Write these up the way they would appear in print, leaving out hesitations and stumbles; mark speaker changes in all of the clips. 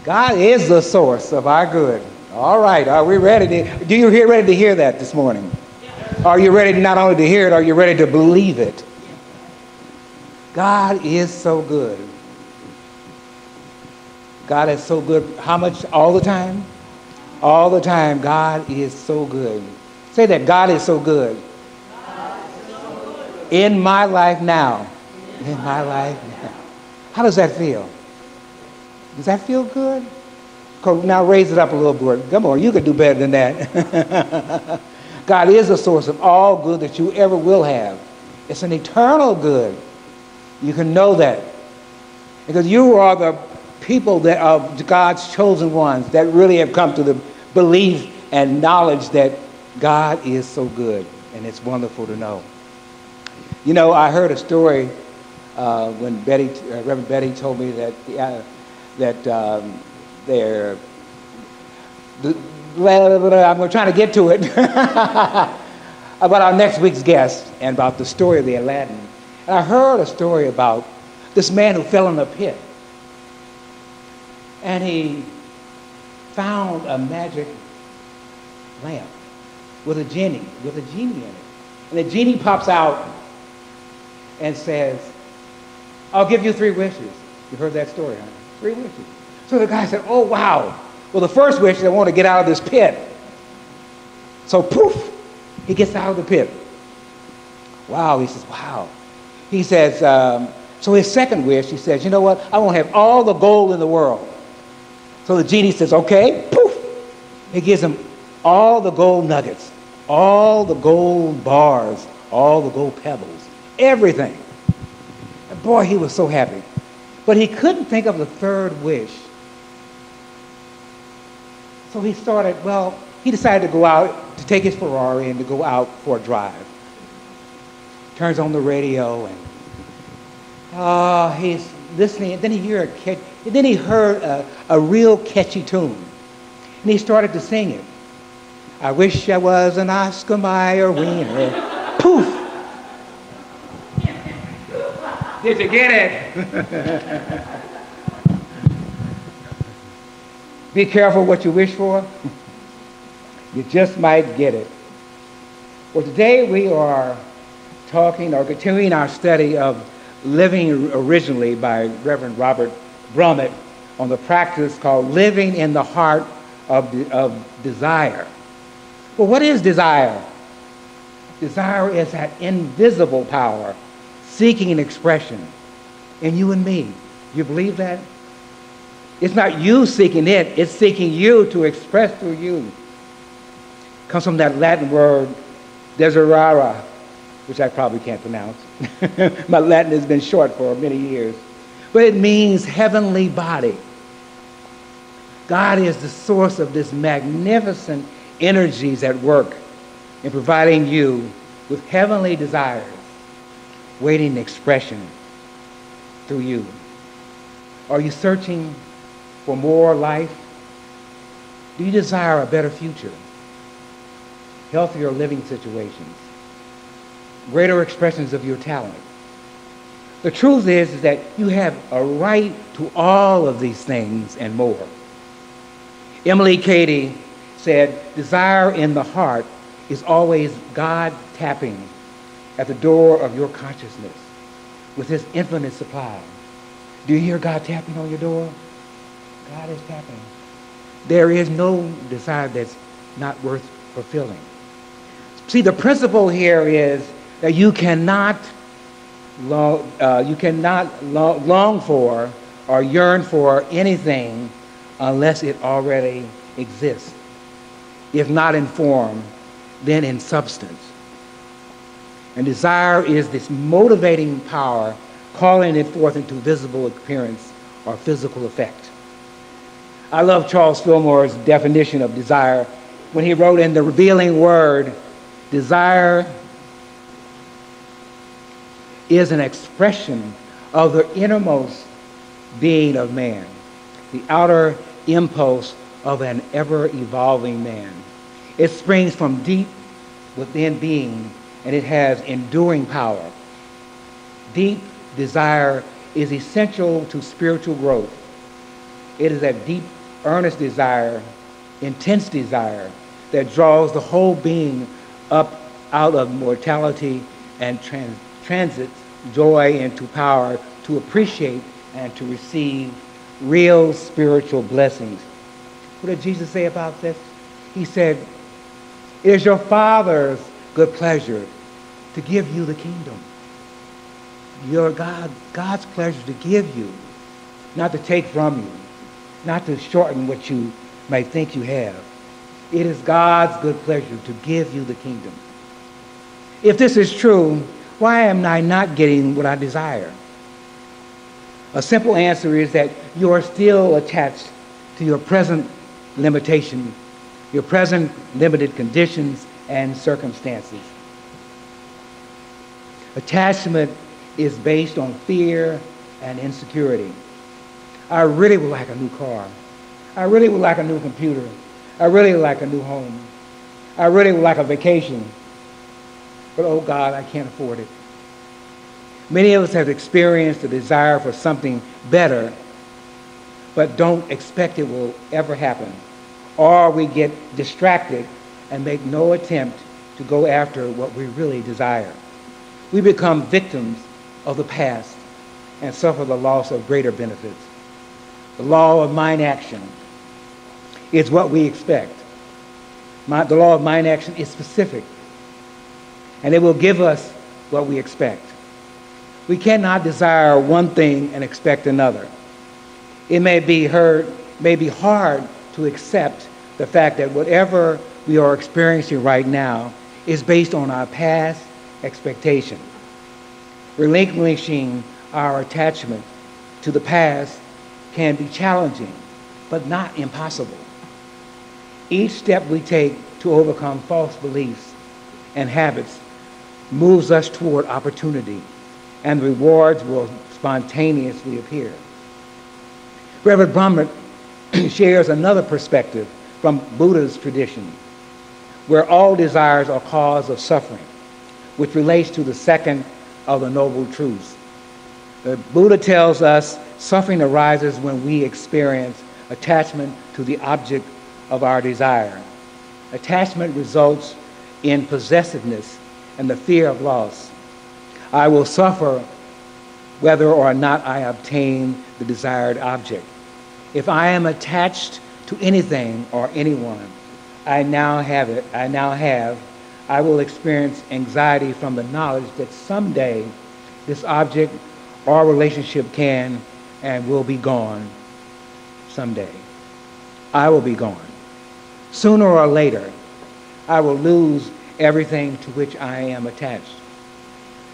Speaker 1: God is the source of our good. All right, are we ready? Do you ready to hear that this morning? Are you ready not only to hear it, are you ready to believe it? God is so good. God is so good. How much? All the time? All the time. God is so good. Say that. God is so good. In my life now. In my life now. How does that feel? Does that feel good? Now raise it up a little bit. Come on, you can do better than that. God is the source of all good that you ever will have. It's an eternal good. You can know that. Because you are the people that are God's chosen ones that really have come to the belief and knowledge that God is so good. And it's wonderful to know. You know, I heard a story when Reverend Betty told me that I'm trying to get to it about our next week's guest and about the story of the Aladdin. And I heard a story about this man who fell in a pit. And he found a magic lamp with a genie in it. And the genie pops out and says, I'll give you 3 wishes. You heard that story, huh? 3 wishes. So the guy said, oh, wow. Well, the first wish is I want to get out of this pit. So poof, he gets out of the pit. Wow, he says, wow. He says, so his second wish, he says, you know what? I want to have all the gold in the world. So the genie says, okay, poof. He gives him all the gold nuggets, all the gold bars, all the gold pebbles, everything. And boy, he was so happy. But he couldn't think of the third wish. So he decided to go out, to take his Ferrari and to go out for a drive. Turns on the radio and he's listening, and then he heard a real catchy tune. And he started to sing it. I wish I was an Oscar Mayer wiener. Poof! Did you get it? Be careful what you wish for. You just might get it. Well, today we are talking or continuing our study of Living Originally by Reverend Robert Brummett on the practice called Living in the Heart of Desire. Well, what is desire? Desire is that invisible power seeking an expression in you and me. You believe that? It's not you seeking it, it's seeking you to express through you. It comes from that Latin word, desiderare, which I probably can't pronounce. My Latin has been short for many years. But it means heavenly body. God is the source of this magnificent energies at work in providing you with heavenly desires, waiting expression through you. Are you searching for more life? Do you desire a better future? Healthier living situations? Greater expressions of your talent? The truth is that you have a right to all of these things and more. Emily Cady said, desire in the heart is always God tapping at the door of your consciousness with his infinite supply. Do you hear God tapping on your door? God is tapping. There is no desire that's not worth fulfilling. See, the principle here is that you cannot long for or yearn for anything unless it already exists. If not in form, then in substance. And desire is this motivating power calling it forth into visible appearance or physical effect. I love Charles Fillmore's definition of desire when he wrote in The Revealing Word, desire is an expression of the innermost being of man, the outer impulse of an ever-evolving man. It springs from deep within being, and it has enduring power. Deep desire is essential to spiritual growth. It is a deep earnest desire, intense desire that draws the whole being up out of mortality and transits joy into power to appreciate and to receive real spiritual blessings. What did Jesus say about this? He said, "It is your Father's good pleasure to give you the kingdom." God's pleasure to give you, not to take from you, not to shorten what you may think you have. It is God's good pleasure to give you the kingdom. If this is true, why am I not getting what I desire? A simple answer is that you are still attached to your present limitation, your present limited conditions and circumstances. Attachment is based on fear and insecurity. I really would like a new car. I really would like a new computer. I really would like a new home. I really would like a vacation. But oh God, I can't afford it. Many of us have experienced a desire for something better, but don't expect it will ever happen. Or we get distracted and make no attempt to go after what we really desire. We become victims of the past and suffer the loss of greater benefits. The law of mind action is what we expect. The law of mind action is specific, and it will give us what we expect. We cannot desire one thing and expect another. It may be hard to accept the fact that whatever we are experiencing right now is based on our past expectation. Relinquishing our attachment to the past can be challenging, but not impossible. Each step we take to overcome false beliefs and habits moves us toward opportunity, and the rewards will spontaneously appear. Reverend Brummer shares another perspective from Buddha's tradition, where all desires are cause of suffering, which relates to the second of the Noble Truths. The Buddha tells us suffering arises when we experience attachment to the object of our desire. Attachment results in possessiveness and the fear of loss. I will suffer whether or not I obtain the desired object. If I am attached to anything or anyone, I will experience anxiety from the knowledge that someday this object or relationship can and will be gone. Someday. I will be gone. Sooner or later, I will lose everything to which I am attached.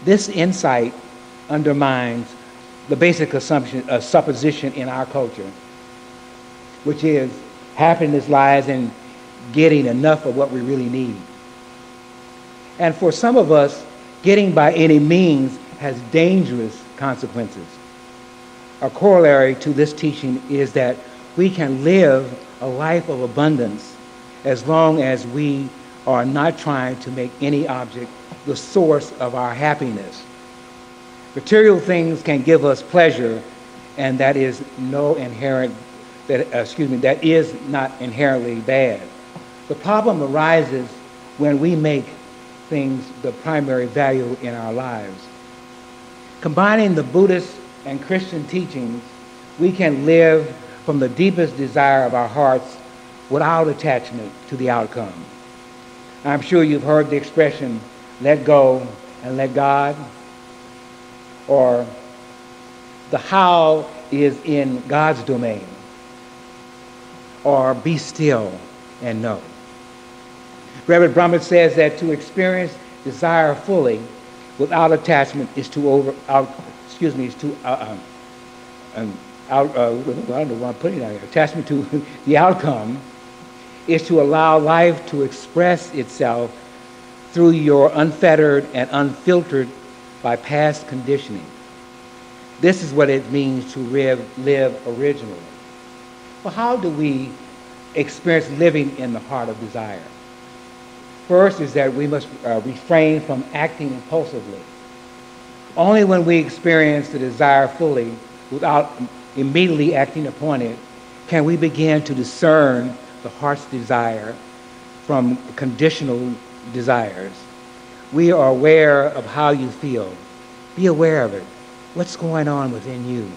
Speaker 1: This insight undermines the basic supposition in our culture, which is happiness lies in getting enough of what we really need. And for some of us, getting by any means has dangerous consequences. A corollary to this teaching is that we can live a life of abundance as long as we are not trying to make any object the source of our happiness. Material things can give us pleasure, and that is not inherently bad. The problem arises when we make things the primary value in our lives. Combining the Buddhist and Christian teachings, we can live from the deepest desire of our hearts without attachment to the outcome. I'm sure you've heard the expression, let go and let God, or the how is in God's domain, or be still and know. Reverend Brummer says that to experience desire fully without attachment is to I don't know why I'm putting that here. Attachment to the outcome is to allow life to express itself through your unfettered and unfiltered by past conditioning. This is what it means to live originally. Well, how do we experience living in the heart of desire? First is that we must refrain from acting impulsively. Only when we experience the desire fully without immediately acting upon it can we begin to discern the heart's desire from conditional desires. We are aware of how you feel. Be aware of it. What's going on within you?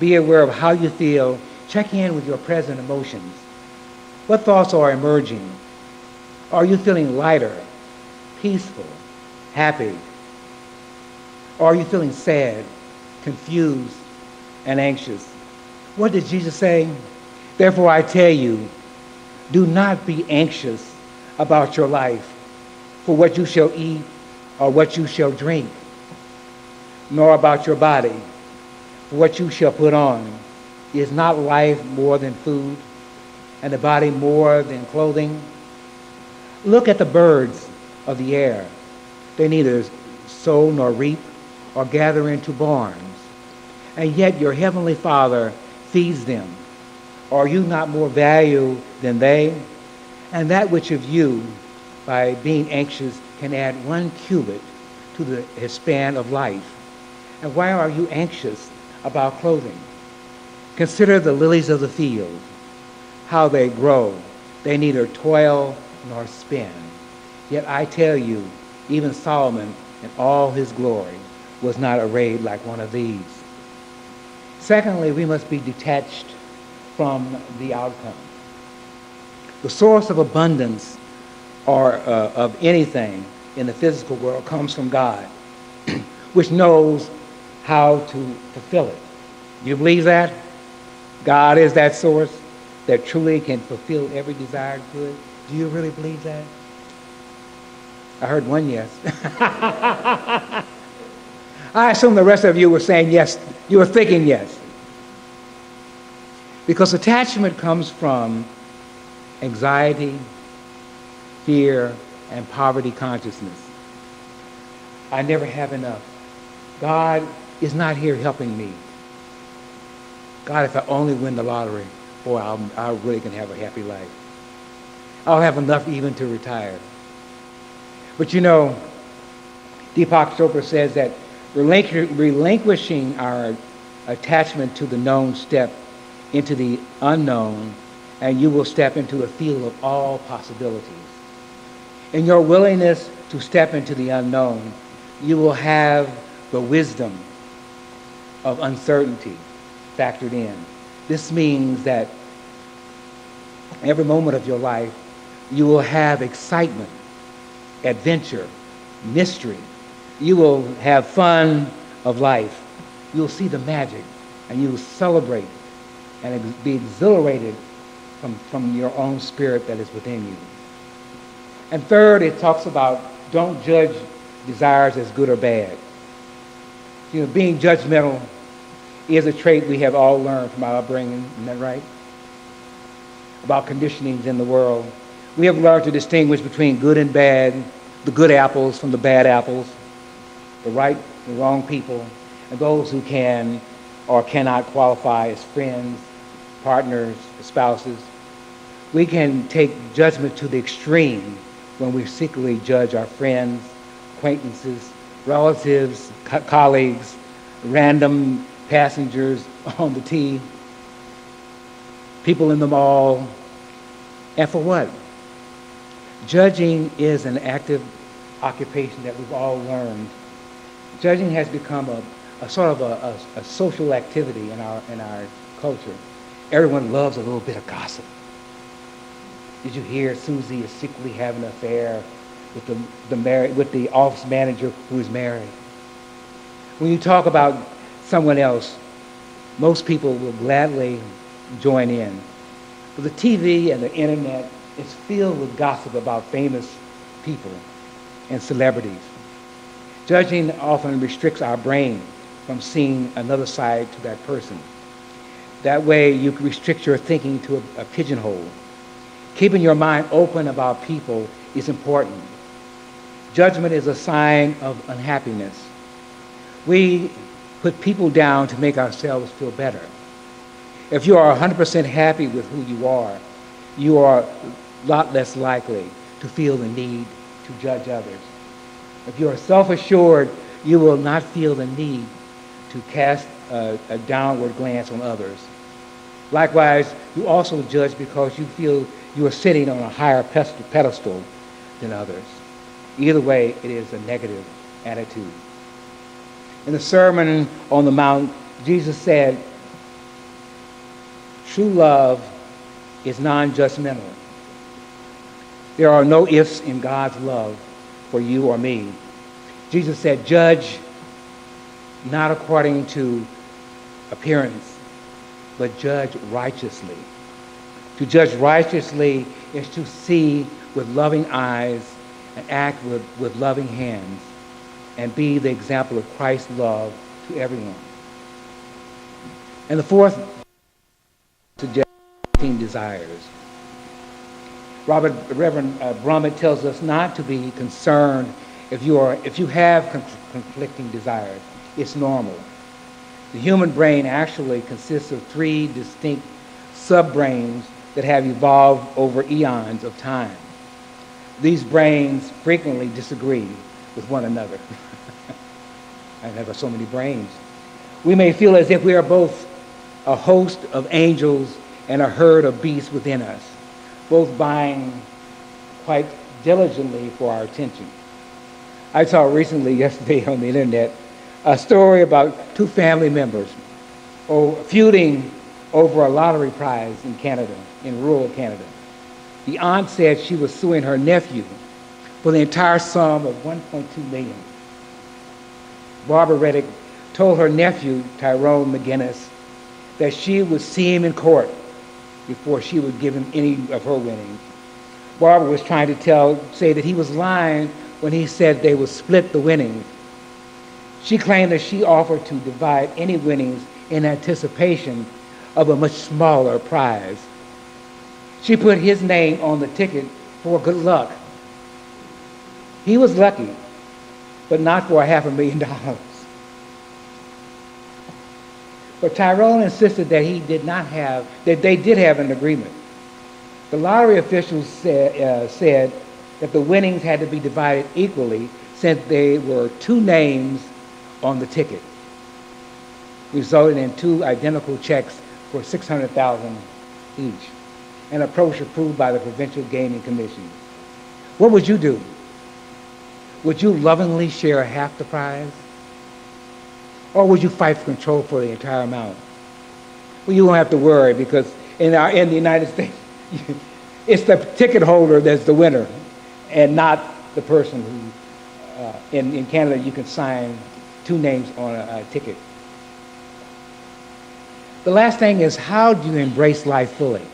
Speaker 1: Be aware of how you feel. Check in with your present emotions. What thoughts are emerging? Are you feeling lighter, peaceful, happy? Or are you feeling sad, confused, and anxious? What did Jesus say? Therefore I tell you, do not be anxious about your life, for what you shall eat or what you shall drink, nor about your body, for what you shall put on. Is not life more than food, and the body more than clothing? Look at the birds of the air. They neither sow nor reap or gather into barns, and yet your heavenly Father feeds them. Are you not more valuable than they? And that which of you, by being anxious, can add 1 cubit to his span of life? And why are you anxious about clothing? Consider the lilies of the field, how they grow. They neither toil nor spin. Yet I tell you, even Solomon in all his glory was not arrayed like one of these. Secondly, we must be detached from the outcome. The source of abundance or of anything in the physical world comes from God, which knows how to fulfill it. Do you believe that? God is that source that truly can fulfill every desired good. Do you really believe that? I heard one yes. I assume the rest of you were saying yes. You were thinking yes. Because attachment comes from anxiety, fear, and poverty consciousness. I never have enough. God is not here helping me. God, if I only win the lottery, boy, I really can have a happy life. I'll have enough even to retire. But you know, Deepak Chopra says that relinquishing our attachment to the known step into the unknown, and you will step into a field of all possibilities. In your willingness to step into the unknown, you will have the wisdom of uncertainty factored in. This means that every moment of your life, you will have excitement, adventure, mystery. You will have fun of life. You'll see the magic, and you will celebrate and be exhilarated from your own spirit that is within you. And third, it talks about don't judge desires as good or bad. You know, being judgmental is a trait we have all learned from our upbringing, isn't that right? About conditionings in the world. We have learned to distinguish between good and bad, the good apples from the bad apples, the right and wrong people, and those who can or cannot qualify as friends, partners, spouses. We can take judgment to the extreme when we secretly judge our friends, acquaintances, relatives, colleagues, random passengers on the T, people in the mall. And for what? Judging is an active occupation that we've all learned. Judging has become a sort of a social activity in our culture. Everyone loves a little bit of gossip. Did you hear Susie is secretly having an affair with the office manager who is married? When you talk about someone else, most people will gladly join in. But the TV and the internet is filled with gossip about famous people and celebrities. Judging often restricts our brain from seeing another side to that person. That way you can restrict your thinking to a pigeonhole. Keeping your mind open about people is important. Judgment is a sign of unhappiness. We put people down to make ourselves feel better. If you are 100% happy with who you are a lot less likely to feel the need to judge others. If you are self-assured, you will not feel the need to cast a downward glance on others. Likewise, you also judge because you feel you are sitting on a higher pedestal than others. Either way, it is a negative attitude. In the Sermon on the Mount, Jesus said, true love is non-judgmental. There are no ifs in God's love for you or me. Jesus said, judge not according to appearance, but judge righteously. To judge righteously is to see with loving eyes and act with loving hands and be the example of Christ's love to everyone. And the fourth suggesting desires. Reverend Brummett tells us not to be concerned if you have conflicting desires. It's normal. The human brain actually consists of three distinct subbrains that have evolved over eons of time. These brains frequently disagree with one another. I have so many brains. We may feel as if we are both a host of angels and a herd of beasts within us, both vying quite diligently for our attention. I saw recently, yesterday on the internet, a story about two family members feuding over a lottery prize in Canada, in rural Canada. The aunt said she was suing her nephew for the entire sum of $1.2 million. Barbara Reddick told her nephew, Tyrone McGinnis, that she would see him in court before she would give him any of her winnings. Barbara was trying to say that he was lying when he said they would split the winnings. She claimed that she offered to divide any winnings in anticipation of a much smaller prize. She put his name on the ticket for good luck. He was lucky, but not for $500,000. But Tyrone insisted that they did have an agreement. The lottery officials said that the winnings had to be divided equally since there were two names on the ticket, resulting in two identical checks for $600,000 each, an approach approved by the Provincial Gaming Commission. What would you do? Would you lovingly share half the prize? Or would you fight for control for the entire amount? Well, you won't have to worry because in the United States, it's the ticket holder that's the winner and not the person who, in Canada, you can sign two names on a ticket. The last thing is, how do you embrace life fully?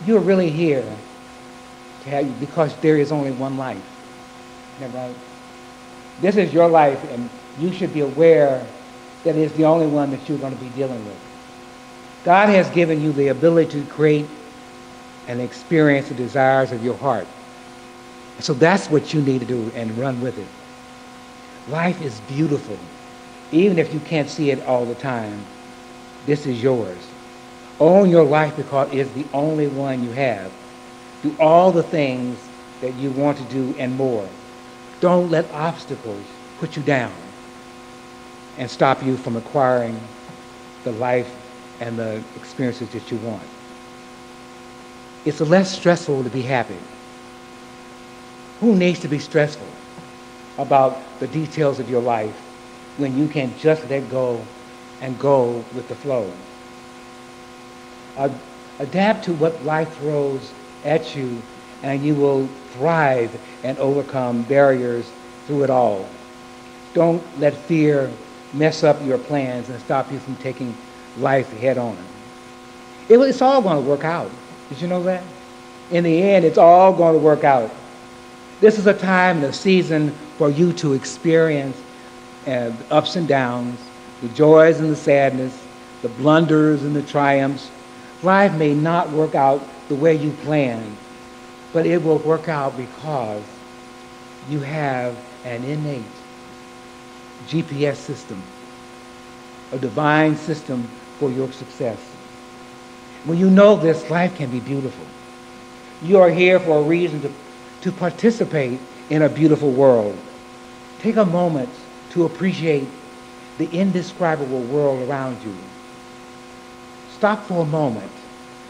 Speaker 1: You're really here because there is only one life. Isn't that right? This is your life, and you should be aware that it's the only one that you're going to be dealing with. God has given you the ability to create and experience the desires of your heart. So that's what you need to do and run with it. Life is beautiful. Even if you can't see it all the time, this is yours. Own your life because it's the only one you have. Do all the things that you want to do and more. Don't let obstacles put you down and stop you from acquiring the life and the experiences that you want. It's less stressful to be happy. Who needs to be stressful about the details of your life when you can just let go and go with the flow? Adapt to what life throws at you, and you will thrive and overcome barriers through it all. Don't let fear mess up your plans and stop you from taking life head on. It's all going to work out. Did you know that? In the end, it's all going to work out. This is a time and a season for you to experience the ups and downs, the joys and the sadness, the blunders and the triumphs. Life may not work out the way you planned, but it will work out because you have an innate GPS system, a divine system for your success. When you know this, life can be beautiful. You are here for a reason to participate in a beautiful world. Take a moment to appreciate the indescribable world around you. Stop for a moment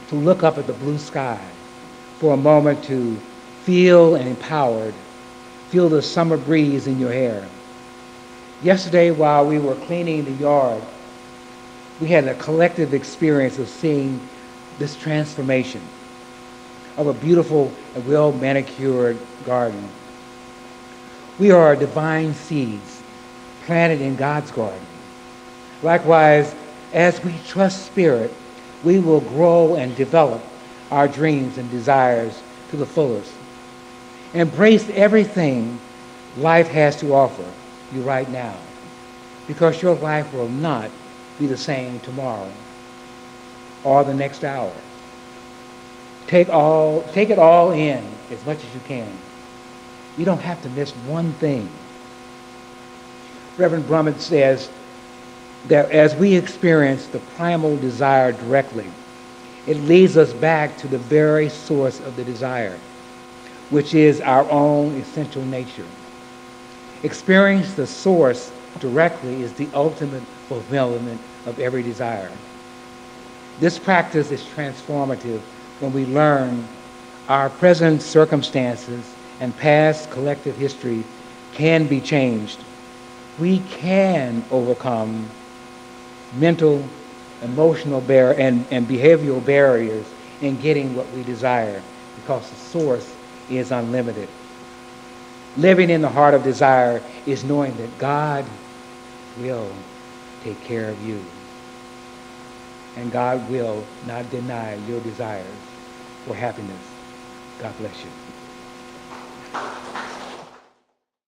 Speaker 1: to look up at the blue sky, for a moment to feel and empowered. Feel the summer breeze in your hair. Yesterday, while we were cleaning the yard, we had a collective experience of seeing this transformation of a beautiful and well-manicured garden. We are divine seeds planted in God's garden. Likewise, as we trust Spirit, we will grow and develop our dreams and desires to the fullest. Embrace everything life has to offer you right now, because your life will not be the same tomorrow or the next hour. Take it all in as much as you can. You don't have to miss one thing. Reverend Brummett says that as we experience the primal desire directly, it leads us back to the very source of the desire, which is our own essential nature. Experience the source directly is the ultimate fulfillment of every desire. This practice is transformative when we learn our present circumstances and past collective history can be changed. We can overcome mental, emotional and behavioral barriers in getting what we desire, because the source is unlimited. Living in the heart of desire is knowing that God will take care of you. And God will not deny your desires for happiness. God bless you.